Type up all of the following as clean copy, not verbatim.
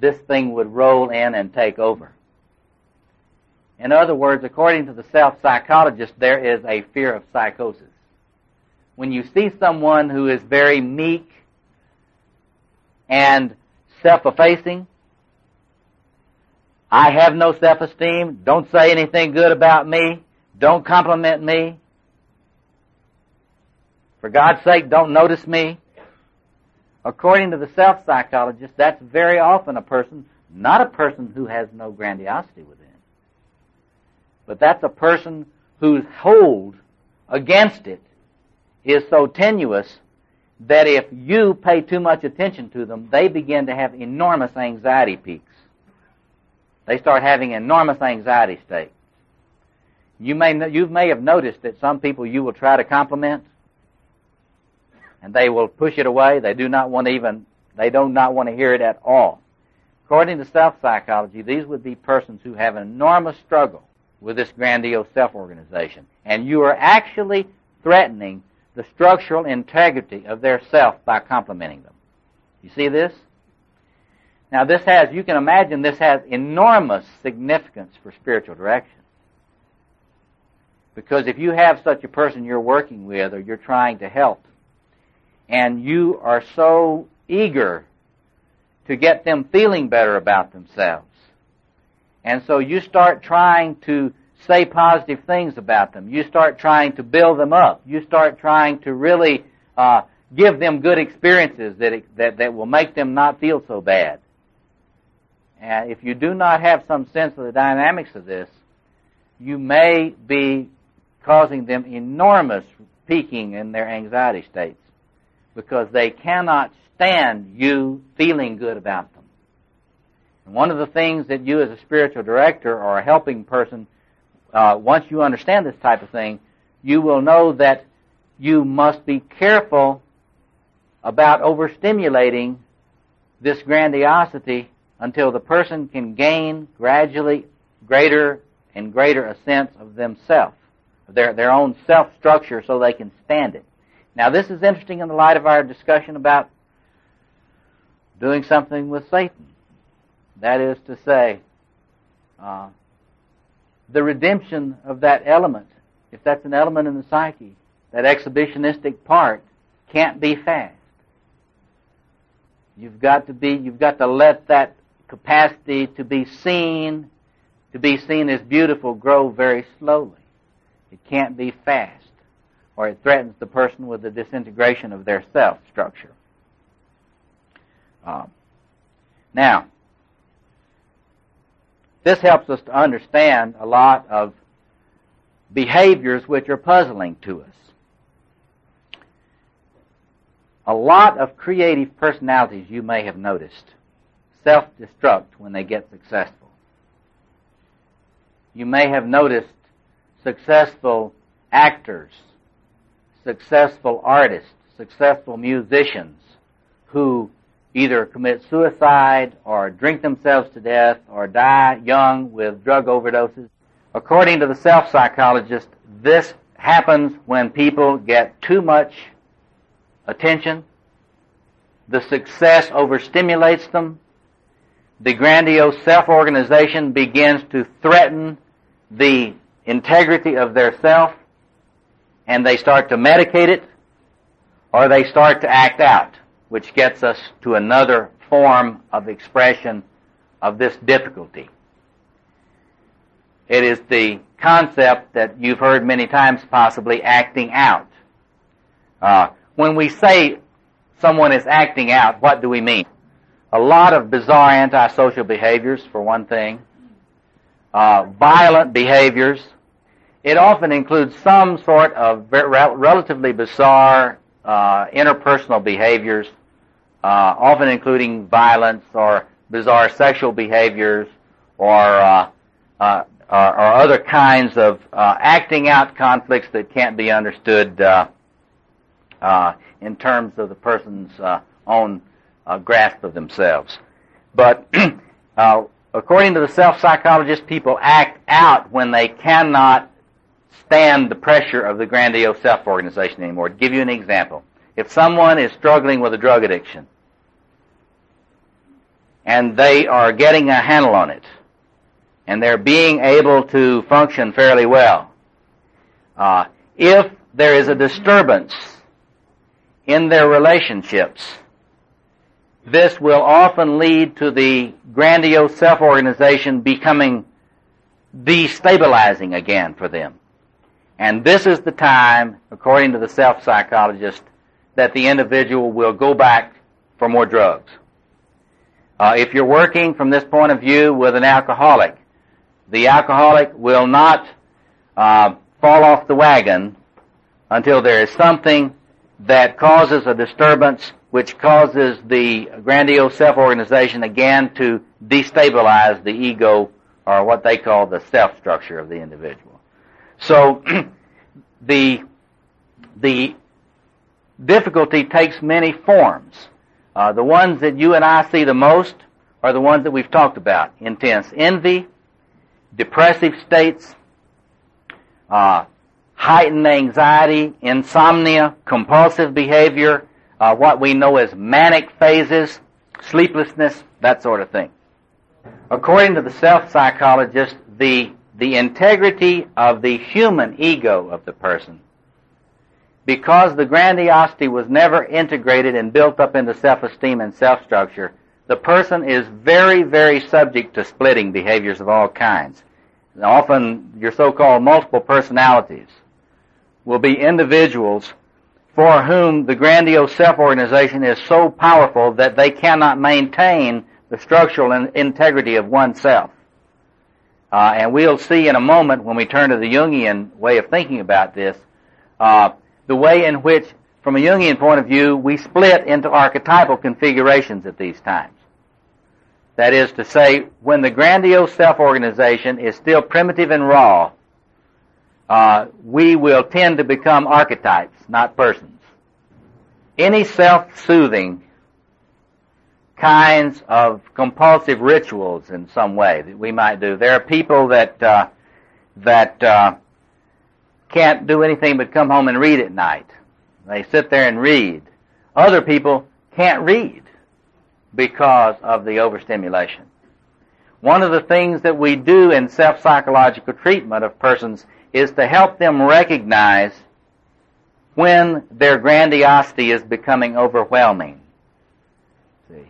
this thing would roll in and take over. In other words, according to the self-psychologist, there is a fear of psychosis. When you see someone who is very meek and self-effacing, I have no self-esteem, don't say anything good about me, don't compliment me, for God's sake, don't notice me. According to the self-psychologist, that's very often a person, not a person who has no grandiosity within, but that's a person whose hold against it is so tenuous that if you pay too much attention to them, they begin to have enormous anxiety peaks. They start having enormous anxiety states. You may have noticed that some people you will try to compliment, and they will push it away. They do not want to hear it at all. According to self-psychology, these would be persons who have an enormous struggle with this grandiose self-organization. And you are actually threatening the structural integrity of their self by complimenting them. You see this? Now you can imagine this has enormous significance for spiritual direction. Because if you have such a person you're working with or you're trying to help, and you are so eager to get them feeling better about themselves, and so you start trying to say positive things about them, you start trying to build them up, you start trying to really give them good experiences that will make them not feel so bad. And if you do not have some sense of the dynamics of this, you may be causing them enormous peaking in their anxiety states because they cannot stand you feeling good about them. And one of the things that you as a spiritual director or a helping person, once you understand this type of thing, you will know that you must be careful about overstimulating this grandiosity until the person can gain gradually greater and greater a sense of themselves, their own self-structure, so they can stand it. Now, this is interesting in the light of our discussion about doing something with Satan. That is to say, the redemption of that element, if that's an element in the psyche, that exhibitionistic part, can't be fast. You've got to let that capacity to be seen as beautiful, grow very slowly. It can't be fast, or it threatens the person with the disintegration of their self-structure. Now, this helps us to understand a lot of behaviors which are puzzling to us. A lot of creative personalities, you may have noticed, self-destruct when they get successful. You may have noticed successful actors, successful artists, successful musicians who either commit suicide or drink themselves to death or die young with drug overdoses. According to the self-psychologist, this happens when people get too much attention. The success overstimulates them. The grandiose self-organization begins to threaten the integrity of their self, and they start to medicate it, or they start to act out, which gets us to another form of expression of this difficulty. It is the concept that you've heard many times, possibly, acting out. When we say someone is acting out, what do we mean? A lot of bizarre antisocial behaviors, for one thing. Violent behaviors. It often includes some sort of relatively bizarre interpersonal behaviors, often including violence or bizarre sexual behaviors or other kinds of acting out conflicts that can't be understood in terms of the person's own grasp of themselves. But according to the self-psychologist, people act out when they cannot stand the pressure of the grandiose self-organization anymore. To give you an example, if someone is struggling with a drug addiction, and they are getting a handle on it, and they're being able to function fairly well. If there is a disturbance in their relationships, this will often lead to the grandiose self-organization becoming destabilizing again for them. And this is the time, according to the self-psychologist, that the individual will go back for more drugs. If you're working from this point of view with an alcoholic, the alcoholic will not fall off the wagon until there is something that causes a disturbance which causes the grandiose self-organization again to destabilize the ego, or what they call the self-structure of the individual. So the difficulty takes many forms. The ones that you and I see the most are the ones that we've talked about: intense envy, depressive states, heightened anxiety, insomnia, compulsive behavior, what we know as manic phases, sleeplessness, that sort of thing. According to the self-psychologist, the integrity of the human ego of the person, because the grandiosity was never integrated and built up into self-esteem and self-structure, the person is very, very subject to splitting behaviors of all kinds. And often your so-called multiple personalities will be individuals for whom the grandiose self-organization is so powerful that they cannot maintain the structural integrity of oneself. And we'll see in a moment, when we turn to the Jungian way of thinking about this, the way in which, from a Jungian point of view, we split into archetypal configurations at these times. That is to say, when the grandiose self-organization is still primitive and raw, we will tend to become archetypes, not persons. Any self-soothing kinds of compulsive rituals in some way that we might do. There are people that can't do anything but come home and read at night. They sit there and read. Other people can't read because of the overstimulation. One of the things that we do in self-psychological treatment of persons is to help them recognize when their grandiosity is becoming overwhelming. See,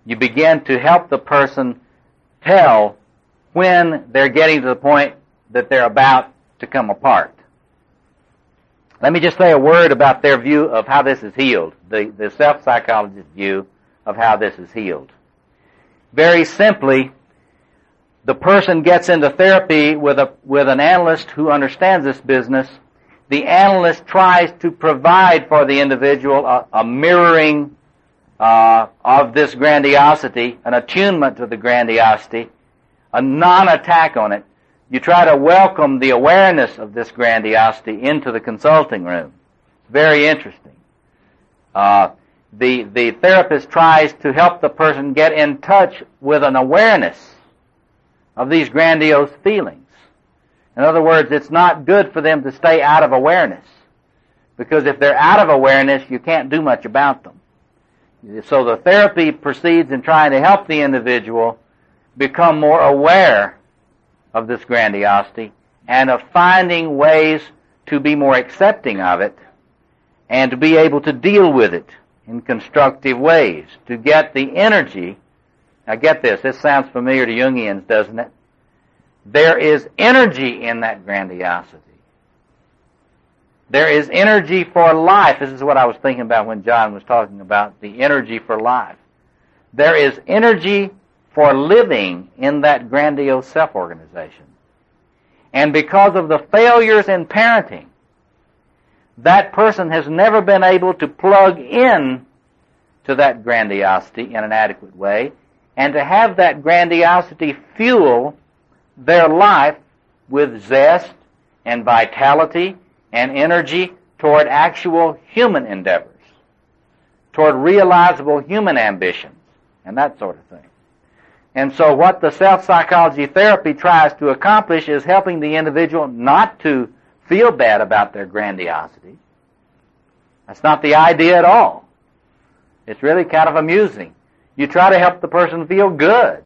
you begin to help the person tell when they're getting to the point that they're about to come apart. Let me just say a word about their view of how this is healed, the self-psychologist's view of how this is healed. Very simply, the person gets into therapy with an analyst who understands this business. The analyst tries to provide for the individual a mirroring of this grandiosity, an attunement to the grandiosity, a non-attack on it. You try to welcome the awareness of this grandiosity into the consulting room. Very interesting. The therapist tries to help the person get in touch with an awareness of these grandiose feelings. In other words, it's not good for them to stay out of awareness, because if they're out of awareness, you can't do much about them. So the therapy proceeds in trying to help the individual become more aware of this grandiosity and of finding ways to be more accepting of it and to be able to deal with it in constructive ways, to get the energy. Now get this sounds familiar to Jungians, doesn't it? There is energy in that grandiosity. There is energy for life. This is what I was thinking about when John was talking about the energy for life. There is energy for living in that grandiose self-organization. And because of the failures in parenting, that person has never been able to plug in to that grandiosity in an adequate way, and to have that grandiosity fuel their life with zest and vitality and energy toward actual human endeavors, toward realizable human ambitions, and that sort of thing. And so what the self-psychology therapy tries to accomplish is helping the individual not to feel bad about their grandiosity. That's not the idea at all. It's really kind of amusing. You try to help the person feel good.